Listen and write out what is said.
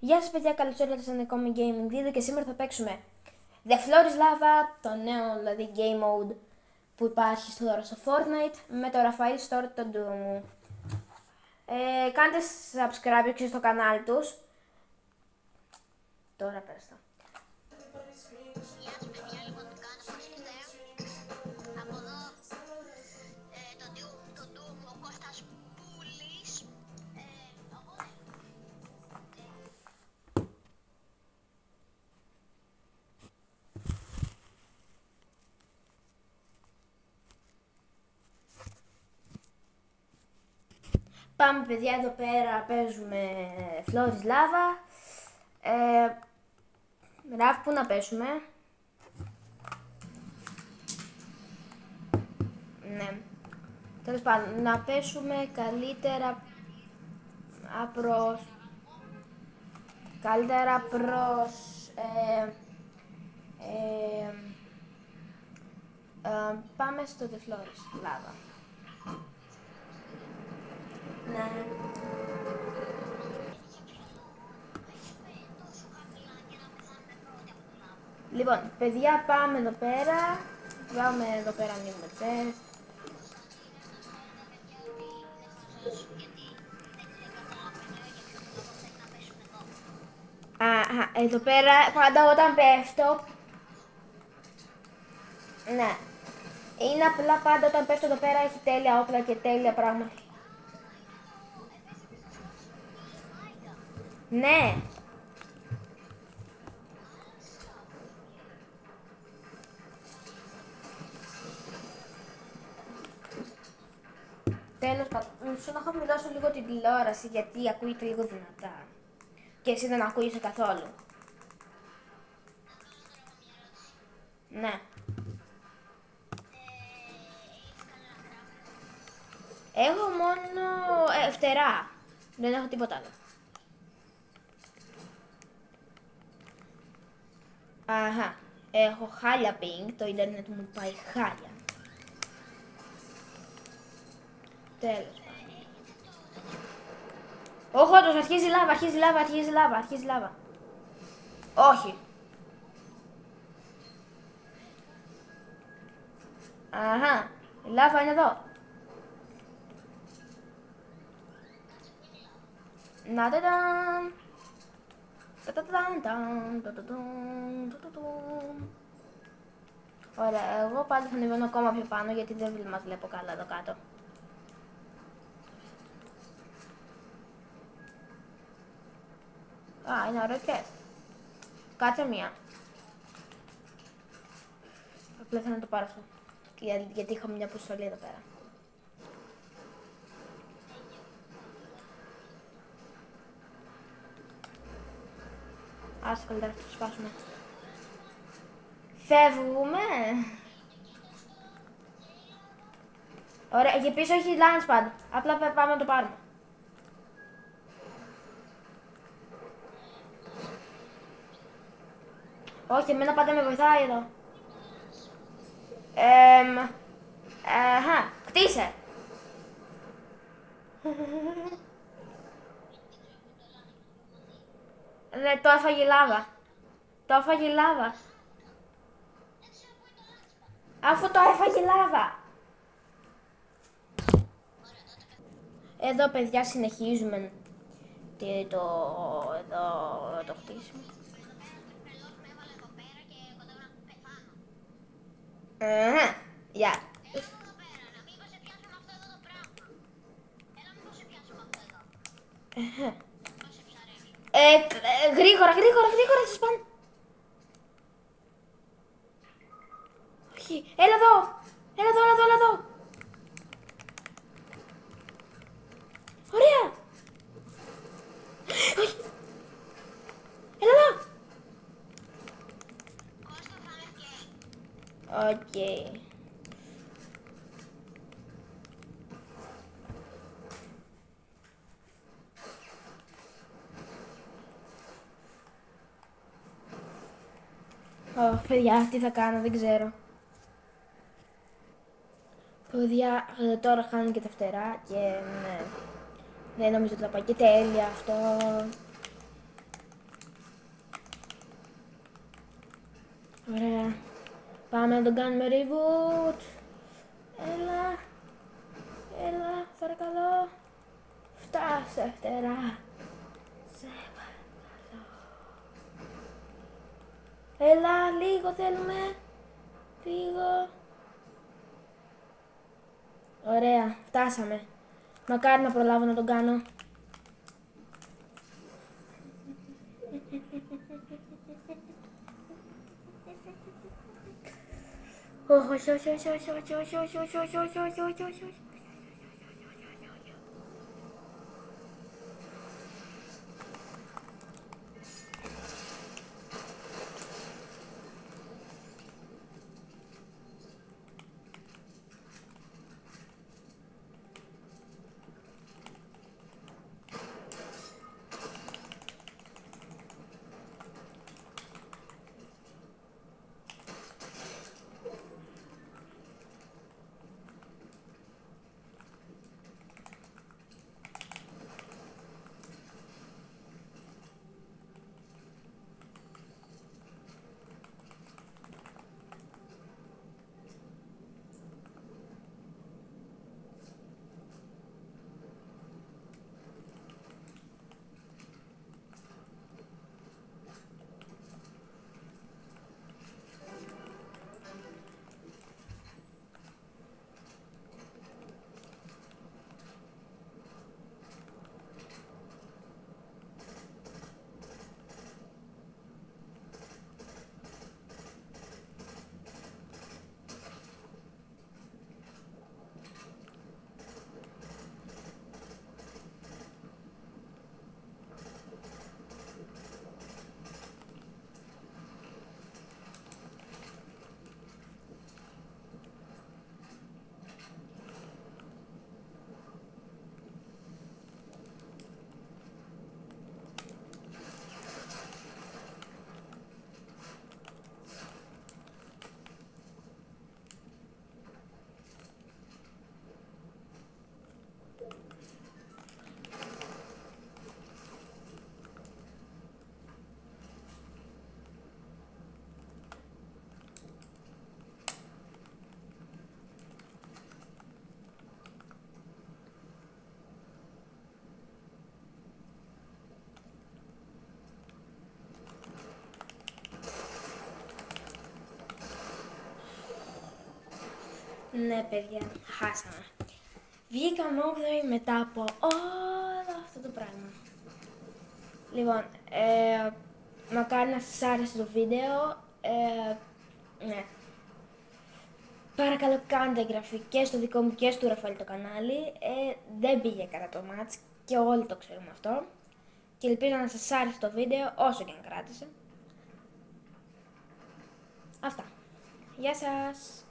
Γεια σας παιδιά, καλώς ήρθατε στο Nekomi Gaming Video και σήμερα θα παίξουμε The Floor is Lava, το νέο δηλαδή game mode που υπάρχει τώρα στο Fortnite με το Rafael Store, τον ντου μου. Κάντε subscribe και στο κανάλι τους. Τώρα πέραστα. Πάμε παιδιά, εδώ πέρα παίζουμε Floor is Lava. Ραφ, πού να πέσουμε? Ναι. Τέλος πάντων, να πέσουμε καλύτερα προς πάμε στο The Floor is Lava. Ναι. Λοιπόν, παιδιά, πάμε εδώ πέρα. Πάμε εδώ πέρα, ανοίγουμε chest. Εδώ πέρα πάντα όταν πέφτω. Ναι. Είναι απλά πάντα όταν πέφτω εδώ πέρα έχει τέλεια όπλα και τέλεια πράγματα. Ναι. Τέλος πάντων, μισό να χαμηλώσω λίγο την τηλεόραση γιατί ακούγεται λίγο δυνατά. Και εσύ δεν ακούγεσαι καθόλου. Ναι. Έχω μόνο φτερά. Δεν έχω τίποτα άλλο. Αχα. Έχω χάλια ping. Το ίντερνετ μου πάει χάλια. Τέλος πάντων. Όχι, όντως, αρχίζει λάβα. Όχι. Αχα. Η λάβα είναι εδώ. Να τεταμ. Ωραία, εγώ πάλι θα ανεβαίνω ακόμα πιο πάνω γιατί δεν μας βλέπω καλά εδώ κάτω. Α, είναι ωραίο και. Κάτσε μία. Απλά θέλω να το πάρω αυτό. Γιατί είχα μια αποστολή εδώ πέρα. Άσε καλύτερα αυτό το σπάσουμε. Φεύγουμε. Ωραία, και πίσω έχει launchpad. Απλά πάμε να το πάρουμε. Όχι, εμένα πάντα με βοηθάει εδώ. Κτίσε. Ναι, το έφαγε η λάβα. Αφού το έφαγε η λάβα. Εδώ παιδιά συνεχίζουμε το χτίσιμο. Γεια. Γρήγορα, σας πάνε. Όχι, έλα εδώ. Ωραία. Όχι. Έλα εδώ. Οκ. Παιδιά, τι θα κάνω, δεν ξέρω. Παιδιά, τώρα χάνω και τα φτερά και ναι. Δεν νομίζω ότι θα πάει και τέλεια αυτό. Ωραία. Πάμε να τον κάνουμε reboot. Έλα. Έλα, παρακαλώ. Φτάσε φτερά. Σε παρακαλώ. Έλα, λίγο θέλουμε. Λίγο. Ωραία, φτάσαμε. Μακάρι να προλάβω να τον κάνω. Όχι, όχι, όχι, όχι, όχι, όχι, όχι, όχι, όχι, όχι, όχι, όχι, όχι, όχι. Ναι, παιδιά, χάσαμε. Βγήκαμε 8η μετά από όλο αυτό το πράγμα. Λοιπόν, μακάρι να σας άρεσε το βίντεο. Ναι. Παρακαλώ κάντε εγγραφή και στο δικό μου και στο Ραφαήλ το κανάλι. Δεν πήγε καλά το μάτς και όλοι το ξέρουμε αυτό. Και ελπίζω να σας άρεσε το βίντεο όσο και αν κράτησε. Αυτά. Γεια σας.